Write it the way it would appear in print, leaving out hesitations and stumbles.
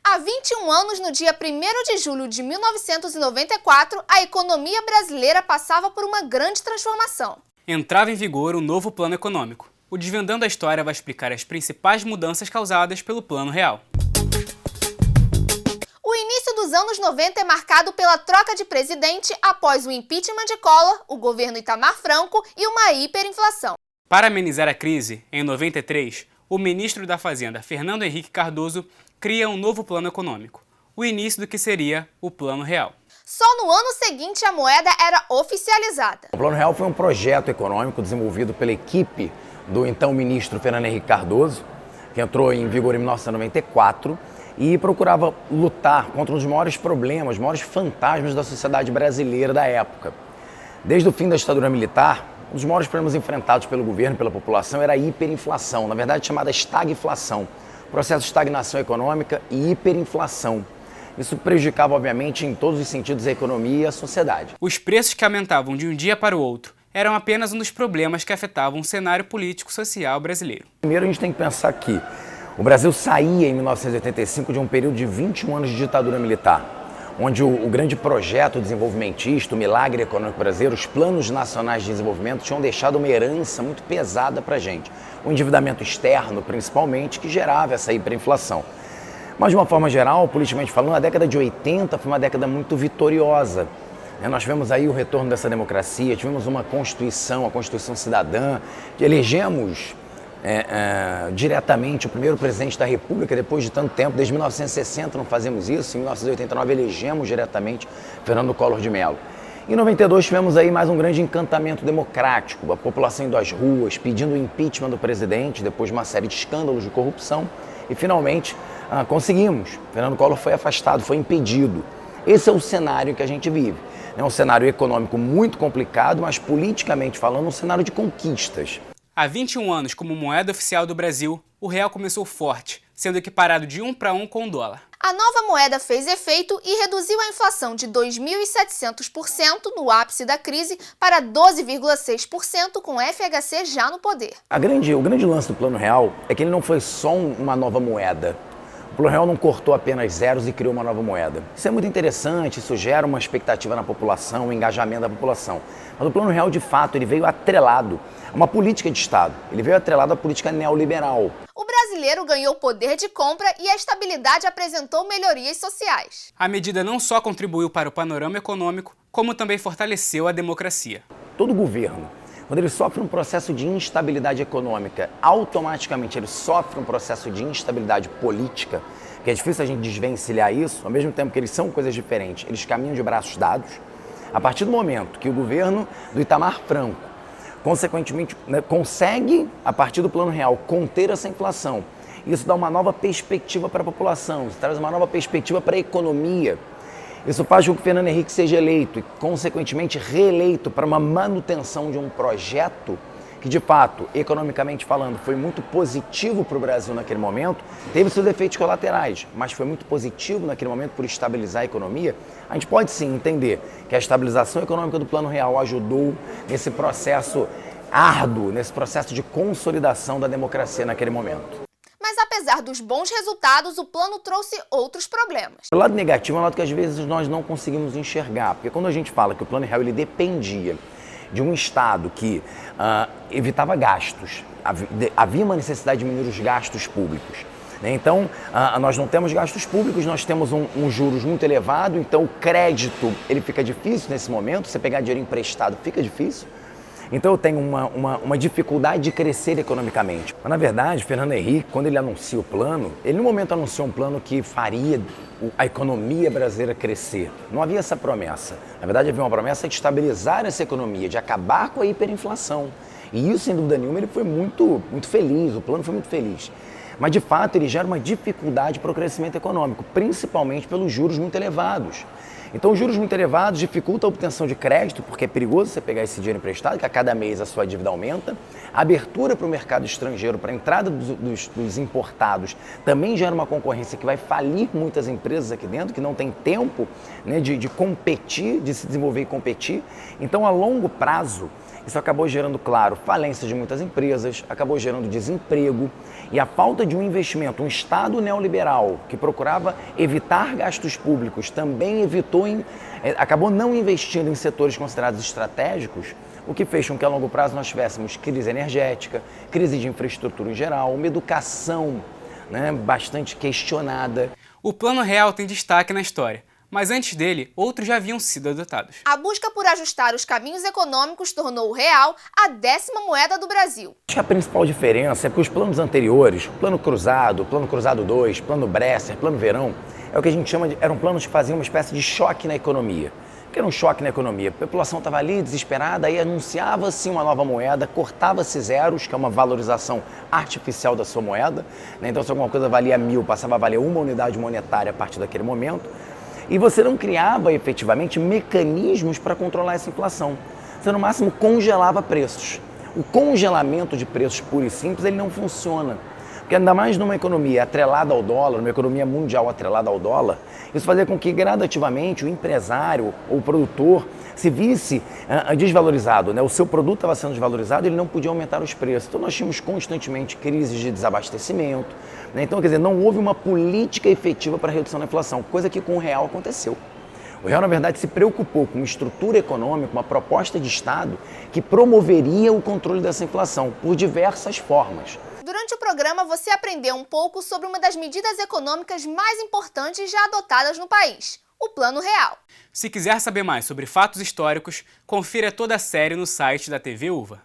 Há 21 anos, no dia 1º de julho de 1994, a economia brasileira passava por uma grande transformação. Entrava em vigor o novo Plano Econômico. O Desvendando a História vai explicar as principais mudanças causadas pelo Plano Real. O início dos anos 90 é marcado pela troca de presidente após o impeachment de Collor, o governo Itamar Franco e uma hiperinflação. Para amenizar a crise, em 93, o ministro da Fazenda, Fernando Henrique Cardoso, cria um novo plano econômico, o início do que seria o Plano Real. Só no ano seguinte a moeda era oficializada. O Plano Real foi um projeto econômico desenvolvido pela equipe do então ministro Fernando Henrique Cardoso, que entrou em vigor em 1994 e procurava lutar contra um dos maiores problemas, os maiores fantasmas da sociedade brasileira da época. Desde o fim da ditadura militar, um dos maiores problemas enfrentados pelo governo e pela população era a hiperinflação, na verdade chamada estagflação, processo de estagnação econômica e hiperinflação. Isso prejudicava, obviamente, em todos os sentidos a economia e a sociedade. Os preços que aumentavam de um dia para o outro eram apenas um dos problemas que afetavam o cenário político-social brasileiro. Primeiro, a gente tem que pensar que o Brasil saía, em 1985, de um período de 21 anos de ditadura militar, onde o grande projeto desenvolvimentista, o milagre econômico brasileiro, os planos nacionais de desenvolvimento tinham deixado uma herança muito pesada para a gente. O endividamento externo, principalmente, que gerava essa hiperinflação. Mas, de uma forma geral, politicamente falando, a década de 80 foi uma década muito vitoriosa. Nós tivemos aí o retorno dessa democracia, tivemos uma Constituição, a Constituição Cidadã, que elegemos diretamente o primeiro presidente da República depois de tanto tempo. Desde 1960 não fazemos isso, em 1989 elegemos diretamente Fernando Collor de Mello. Em 92 tivemos aí mais um grande encantamento democrático, a população indo às ruas, pedindo o impeachment do presidente, depois de uma série de escândalos de corrupção, e finalmente conseguimos. Fernando Collor foi afastado, foi impedido. Esse é o cenário que a gente vive. É um cenário econômico muito complicado, mas politicamente falando, um cenário de conquistas. Há 21 anos, como moeda oficial do Brasil, o real começou forte, sendo equiparado de 1 para 1 com o dólar. A nova moeda fez efeito e reduziu a inflação de 2.700% no ápice da crise para 12,6% com o FHC já no poder. O grande lance do Plano Real é que ele não foi só uma nova moeda. O Plano Real não cortou apenas zeros e criou uma nova moeda. Isso é muito interessante, isso gera uma expectativa na população, um engajamento da população. Mas o Plano Real, de fato, ele veio atrelado a uma política de Estado. Ele veio atrelado à política neoliberal. O brasileiro ganhou poder de compra e a estabilidade apresentou melhorias sociais. A medida não só contribuiu para o panorama econômico, como também fortaleceu a democracia. Todo governo, quando ele sofre um processo de instabilidade econômica, automaticamente ele sofre um processo de instabilidade política, que é difícil a gente desvencilhar isso, ao mesmo tempo que eles são coisas diferentes, eles caminham de braços dados. A partir do momento que o governo do Itamar Franco, consequentemente, consegue, a partir do Plano Real, conter essa inflação, isso dá uma nova perspectiva para a população, isso traz uma nova perspectiva para a economia. Isso faz com que o Fernando Henrique seja eleito e, consequentemente, reeleito para uma manutenção de um projeto que, de fato, economicamente falando, foi muito positivo para o Brasil naquele momento, teve seus efeitos colaterais, mas foi muito positivo naquele momento por estabilizar a economia. A gente pode sim entender que a estabilização econômica do Plano Real ajudou nesse processo árduo, nesse processo de consolidação da democracia naquele momento. Mas apesar dos bons resultados, o plano trouxe outros problemas. O lado negativo é um lado que às vezes nós não conseguimos enxergar, porque quando a gente fala que o Plano Real ele dependia de um Estado que evitava gastos, havia uma necessidade de diminuir os gastos públicos. Então, nós não temos gastos públicos, nós temos um juros muito elevado, então o crédito ele fica difícil nesse momento, você pegar dinheiro emprestado fica difícil. Então eu tenho uma dificuldade de crescer economicamente. Mas na verdade, Fernando Henrique, quando ele anuncia o plano, ele no momento anunciou um plano que faria a economia brasileira crescer. Não havia essa promessa. Na verdade, havia uma promessa de estabilizar essa economia, de acabar com a hiperinflação. E isso, sem dúvida nenhuma, ele foi muito feliz, o plano foi muito feliz. Mas, de fato, ele gera uma dificuldade para o crescimento econômico, principalmente pelos juros muito elevados. Então, os juros muito elevados dificultam a obtenção de crédito, porque é perigoso você pegar esse dinheiro emprestado, que a cada mês a sua dívida aumenta. A abertura para o mercado estrangeiro, para a entrada dos importados, também gera uma concorrência que vai falir muitas empresas aqui dentro, que não tem tempo, né, de competir, de se desenvolver e competir. Então, a longo prazo, isso acabou gerando, claro, falência de muitas empresas, acabou gerando desemprego e a falta de um investimento, um Estado neoliberal que procurava evitar gastos públicos, também acabou não investindo em setores considerados estratégicos, o que fez com que a longo prazo nós tivéssemos crise energética, crise de infraestrutura em geral, uma educação, né, bastante questionada. O Plano Real tem destaque na história, mas antes dele, outros já haviam sido adotados. A busca por ajustar os caminhos econômicos tornou o real a 10ª moeda do Brasil. Acho que a principal diferença é que os planos anteriores, Plano Cruzado 2, Plano Bresser, Plano Verão, é o que a gente chama de, eram planos que faziam uma espécie de choque na economia. O que era um choque na economia? A população estava ali desesperada, aí anunciava-se uma nova moeda, cortava-se zeros, que é uma valorização artificial da sua moeda, né? Então se alguma coisa valia 1.000, passava a valer uma unidade monetária a partir daquele momento. E você não criava efetivamente mecanismos para controlar essa inflação. Você no máximo congelava preços. O congelamento de preços puro e simples ele não funciona. Porque ainda mais numa economia atrelada ao dólar, numa economia mundial atrelada ao dólar, isso fazia com que gradativamente o empresário ou o produtor se visse desvalorizado, né? O seu produto estava sendo desvalorizado e ele não podia aumentar os preços. Então nós tínhamos constantemente crises de desabastecimento, né? Então, quer dizer, não houve uma política efetiva para a redução da inflação, coisa que com o real aconteceu. O real, na verdade, se preocupou com uma estrutura econômica, uma proposta de Estado que promoveria o controle dessa inflação por diversas formas. Durante o programa, você aprendeu um pouco sobre uma das medidas econômicas mais importantes já adotadas no país, o Plano Real. Se quiser saber mais sobre fatos históricos, confira toda a série no site da TV UVA.